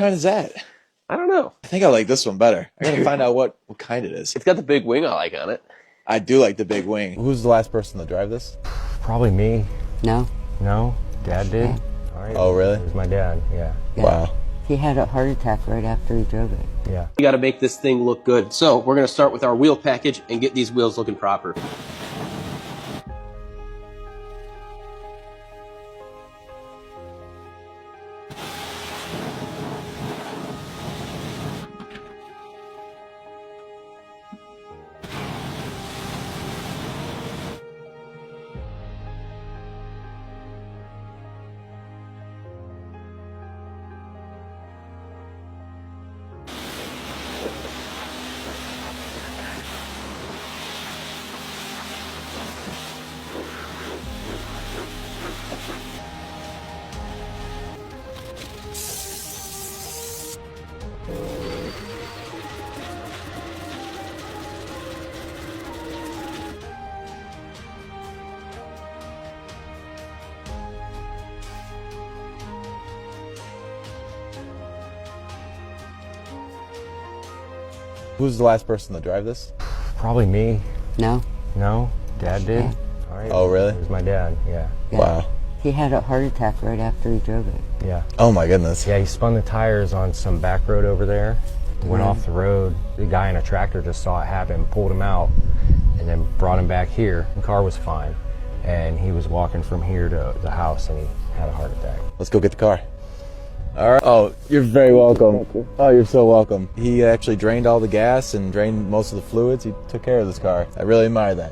kind is that? I don't know. I think I like this one better. I gotta find out what kind it is. It's got the big wing I like on it. I do like the big wing. Who's the last person to drive this? Probably me. No. No? Dad did? Dad. All right. Oh, really? It was my dad, yeah. Wow. He had a heart attack right after he drove it. Yeah. We got to make this thing look good. So we're going to start with our wheel package and get these wheels looking proper. Who's the last person to drive this? Probably me. No. No? Dad did? Dad. All right. Oh, really? It was my dad, yeah. Wow. He had a heart attack right after he drove it. Yeah. Oh my goodness. Yeah, he spun the tires on some back road over there, went off the road. The guy in a tractor just saw it happen, pulled him out, and then brought him back here. The car was fine, and he was walking from here to the house, and he had a heart attack. Let's go get the car. All right. Oh, you're very welcome. Oh, you're so welcome. He actually drained all the gas and drained most of the fluids. He took care of this car. I really admire that.